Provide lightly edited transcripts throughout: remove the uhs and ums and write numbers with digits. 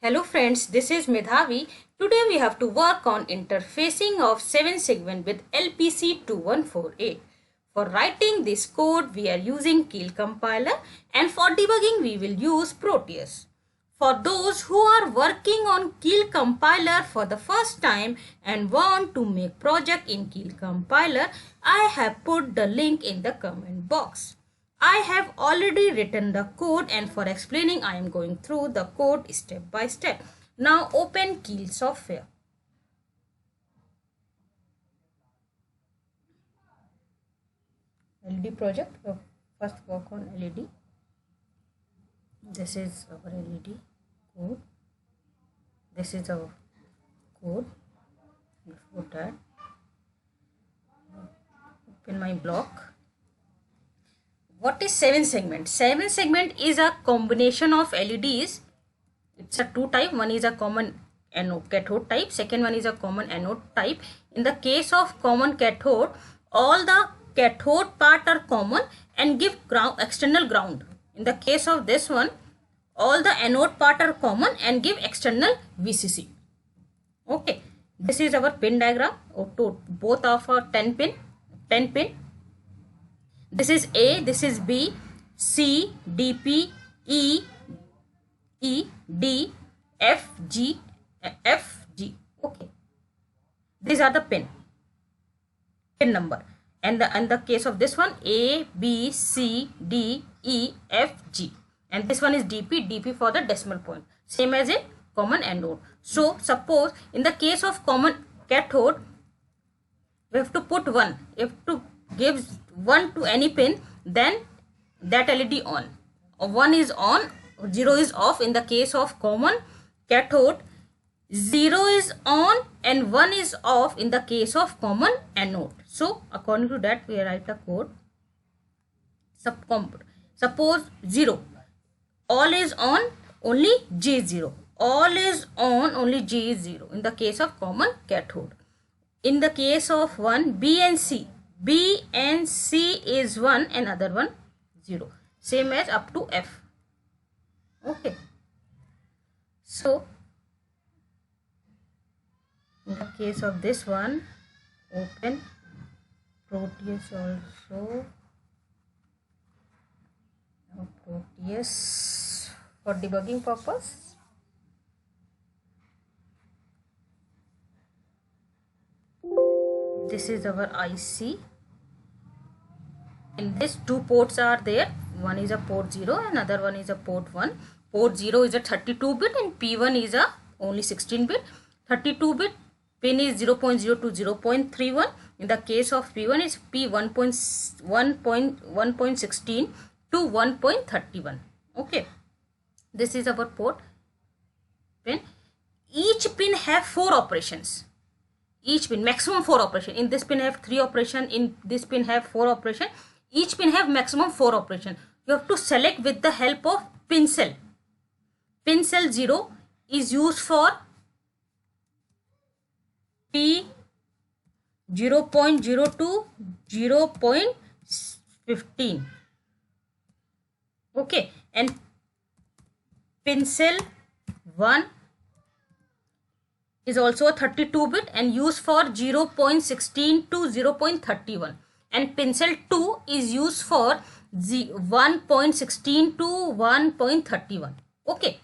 Hello friends, this is Medhavi. Today we have to work on interfacing of 7 segment with LPC2148. For writing this code we are using Keil compiler and for debugging we will use Proteus. For those who are working on Keil compiler for the first time and want to make project in Keil compiler, I have put the link in the comment box. I have already written the code and for explaining I am going through the code step by step. Now open Keil software. LED project. First work on LED. This is our LED code. This is our code. Before that, open my block. What is 7 segment? 7 segment is a combination of LEDs. It's a two type. One is a common cathode type. Second one is a common anode type. In the case of common cathode, all the cathode part are common and give external ground. In the case of this one, all the anode part are common and give external VCC. Okay. This is our pin diagram. Both of our 10 pin. This is A, this is B, C, D, P, E, D, F, G. Okay. These are the pin number. And in the case of this one, A, B, C, D, E, F, G. And this one is DP for the decimal point. Same as a common anode. So, suppose in the case of common cathode, we have to put 1. You have to give 1 to any pin, then that LED on. 1 is on, 0 is off. In the case of common cathode, 0 is on and 1 is off in the case of common anode. So according to that we write a code. Suppose 0. All is on, only G is 0. All is on, only G is 0 in the case of common cathode. In the case of one, B and C is 1 and other one 0. Same as up to F. Okay. So, in the case of this one, open Proteus also. Now Proteus for debugging purpose. This is our IC. In this, 2 ports are there. One is a port 0 and another one is a port 1. Port 0 is a 32-bit and P1 is a only 16-bit. 32-bit pin is 0.0 to 0.31. In the case of P1 is P1.16 to 1.31. Okay. This is our port pin. Each pin have 4 operations. Each pin maximum 4 operation. In this pin have 3 operation. In this pin have 4 operation. Each pin have maximum 4 operation. You have to select with the help of pin cell. Pin cell 0 is used for P 0.0 to 0.15. Okay, and pin cell 1 is also a 32-bit and used for 0.16 to 0.31. And pin cell 2 is used for 1.16 to 1.31. Okay.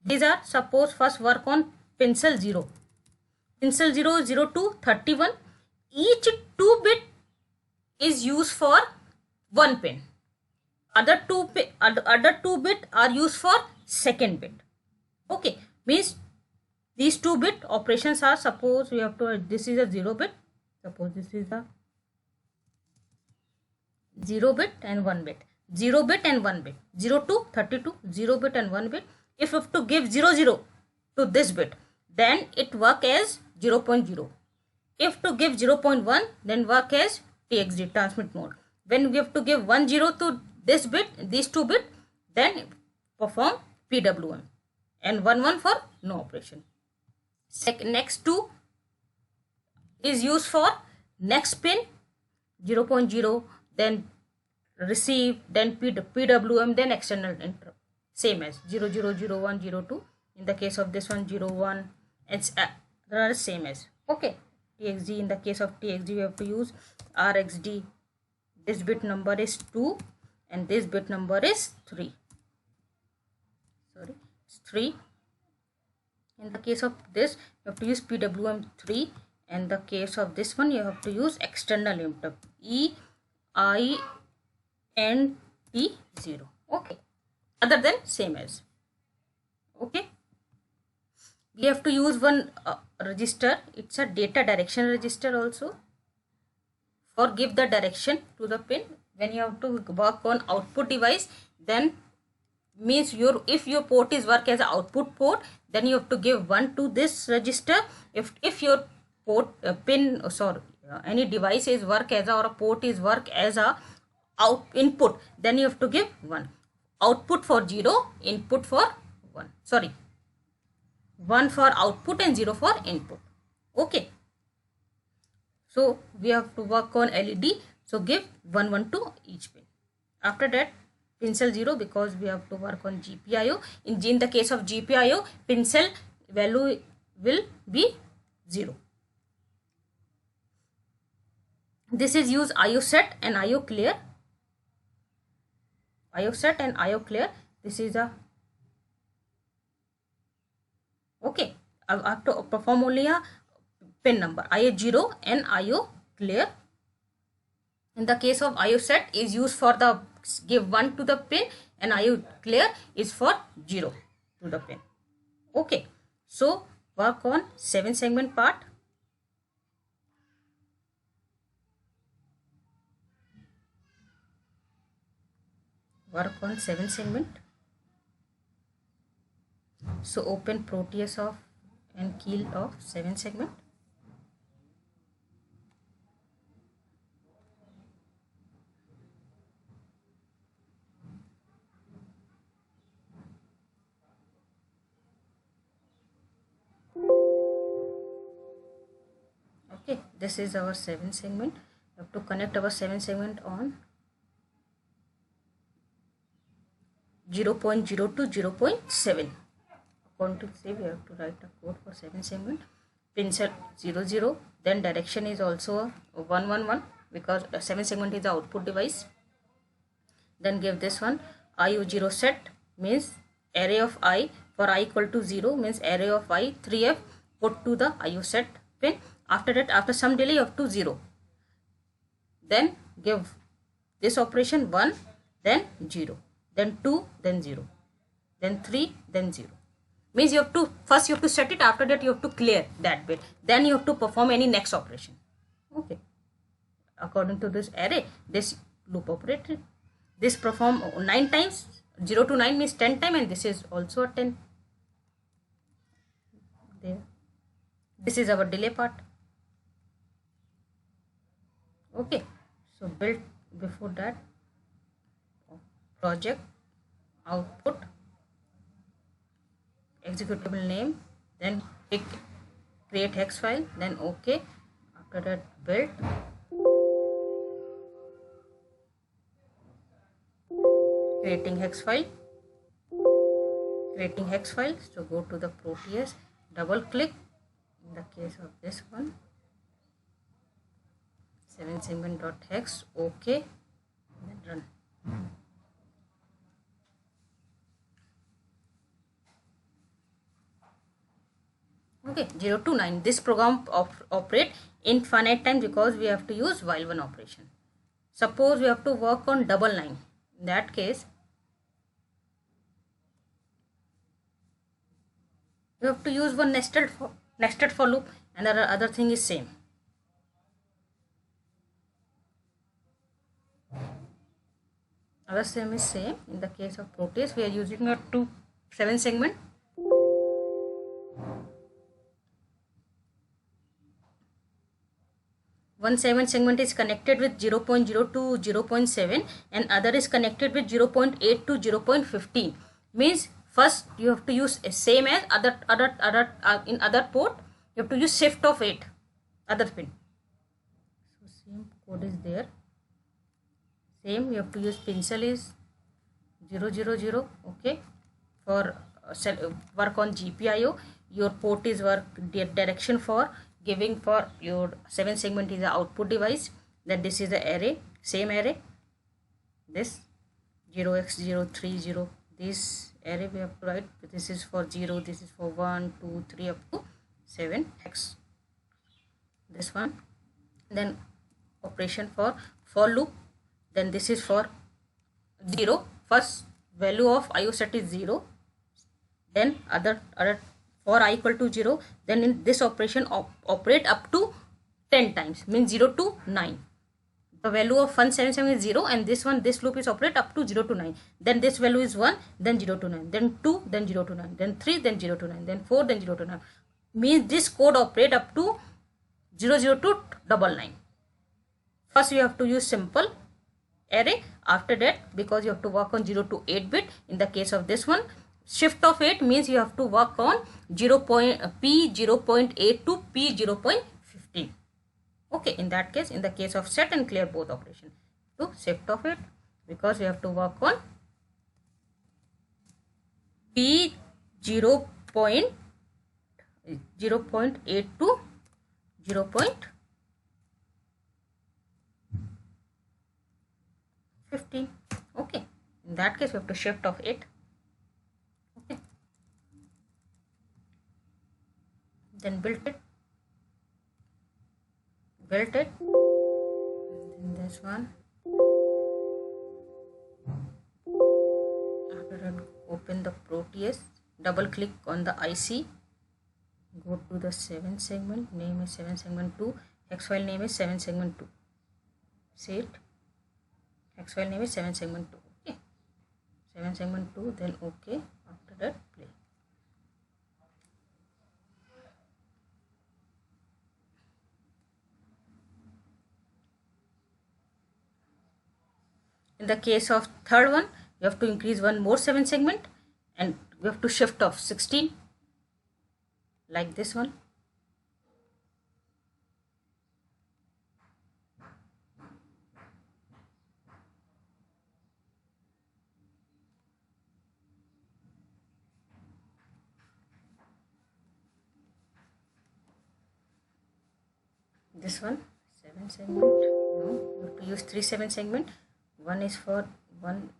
These are, suppose first work on pin cell 0. Pin cell 0, 0 to 31. Each 2-bit is used for 1 pin. Other 2 bit are used for second bit. Okay. Means these 2-bit operations are, suppose we have to, this is a 0-bit. Suppose this is a 0-bit and 1-bit. 0-bit and 1-bit. 0 to 32, 0-bit and 1-bit. If we have to give 00 to this bit, then it work as 0.0. If to give 0.1, then work as TXD, transmit mode. When we have to give 10 to this bit, these 2 bit, then perform PWM. And 11 for no operation. Next 2 is used for next pin 0.0, then receive, then PWM, then external interrupt. same as 0 0 0 1 0 2. In the case of this one 0 1, it's they are same as. Okay, TXD, in the case of TXD we have to use RXD. This bit number is 2 and this bit number is 3. Sorry, it's 3. In the case of this you have to use PWM3, and the case of this one you have to use external interrupt EINT0. Okay, other than same as. Okay, we have to use one register. It's a data direction register also, for give the direction to the pin. When you have to work on output device, then means if your port is work as an output port, then you have to give 1 to this register. If your port any device is work as a, or a port is work as a input, then you have to give 1. Output for 0, input for 1. Sorry, 1 for output and 0 for input. Okay, so we have to work on LED, so give 1 1 to each pin. After that pin cell 0, because we have to work on GPIO. In the case of GPIO, pin cell value will be 0. This is use IO set and IO clear. IO set and IO clear. This is a okay. I have to perform only a pin number IO 0 and IO clear. In the case of IO set is used for the give 1 to the pin, and IO clear is for 0 to the pin. Okay, so work on 7 segment part. Work on 7 segment. So open Proteus of and key of 7 segment. Okay, this is our 7 segment. We have to connect our 7 segment on 0.0 to 0.7. According to say, we have to write a code for 7 segment. Pin cell 0 0. Then direction is also 1 1 1, because 7 segment is the output device. Then give this one IO 0 set, means array of I. For I equal to 0 means array of I 3F put to the IO set pin. After that, after some delay you have to 0. Then give this operation 1, then 0, then 2, then 0, then 3, then 0. Means you have to first set it, after that you have to clear that bit, then you have to perform any next operation. Okay, according to this array, this loop operator, this perform 9 times. 0 to 9 means 10 times, and this is also a 10. There, this is our delay part. Okay, so build before that project output executable name, then pick create hex file, then okay. After that build, creating hex file. So go to the Proteus, double click. In the case of this one, 7 segment.hex, okay, then run. Okay, 0 to 9. This program operate infinite time, because we have to use while one operation. Suppose we have to work on double 9. In that case, we have to use one nested for loop, and the other thing is same. Our same is same. In the case of Proteus, we are using a 7 segment. One 7 segment is connected with 0.0 to 0.7, and other is connected with 0.8 to 0.15. Means first you have to use a same as in other port you have to use shift of 8 other pin. So same code is there. Same, you have to use pin cell is 0 0 0. Okay, for work on GPIO. Your port is work direction for giving for your 7 segment is the output device. Then this is the array, same array, this 0x030, this array we have to write. This is for 0, this is for 1 2 3 up to 7x, this one. Then operation for loop, then this is for 0, first value of IO set is 0, then other for I equal to 0, then in this operation operate up to 10 times, means 0 to 9. The value of 177 is 0, and this loop is operate up to 0 to 9. Then this value is 1, then 0 to 9, then 2, then 0 to 9, then 3, then 0 to 9, then 4, then 0 to 9. Means this code operate up to 00 to 99. First you have to use simple array. After that, because you have to work on 0 to 8 bit, in the case of this one, shift of 8 means you have to work on P0.8 to P0.15. Okay, in that case, in the case of set and clear both operation, to shift of 8, because we have to work on P0.8 to 0.15. Okay, in that case we have to shift of 8. Okay, then build it, then this one. After that, open the Proteus, double click on the IC, go to the 7 segment, name is 7 segment 2, hex file name is 7 segment 2, say it, hex file name is 7 segment 2. Okay, 7 segment 2, then okay. After that, play. In the case of third one, you have to increase one more 7 segment, and we have to shift off 16, like this one. This one 7 segment. No, you have to use 3 7 segment. One is for one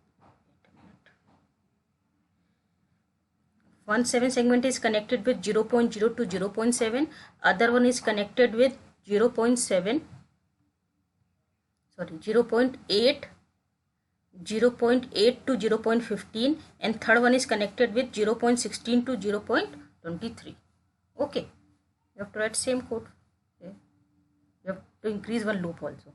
7 segment is connected with 0.0 to 0.7, other one is connected with 0.8 to 0.15, and third one is connected with 0.16 to 0.23. Okay, you have to write same code. Okay. You have to increase one loop also.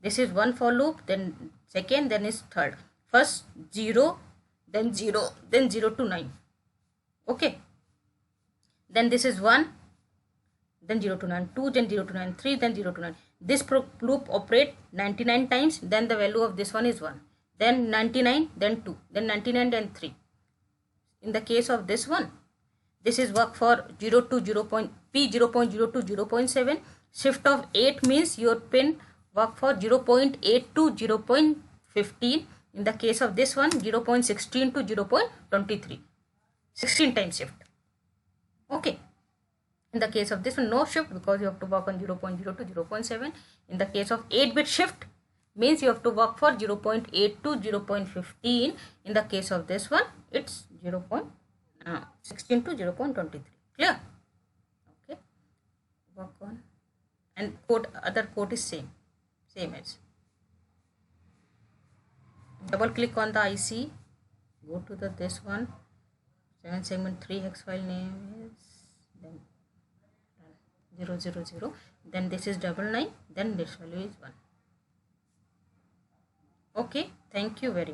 This is one for loop, then second, then is third. First 0, then 0, then 0 to 9. Okay, then this is 1, then 0 to 9, 2, then 0 to 9, 3, then 0 to 9. This loop operate 99 times, then the value of this one is 1, then 99, then 2, then 99, then 3. In the case of this one, this is work for 0 to 0. P0.0 to 0.7. Shift of 8 means your pin work for 0.8 to 0.15. In the case of this one, 0.16 to 0.23. 16 times shift. Okay. In the case of this one, no shift, because you have to work on 0.0 to 0.7. In the case of 8-bit shift, means you have to work for 0.8 to 0.15. In the case of this one, it's 0.16 to 0.23. Clear? Okay. Work on. And code, other code is same as. Double click on the IC. Go to the this one. 7 segment 3 hex file name is then 000, then this is 99, then this value is 1. Okay, thank you very much.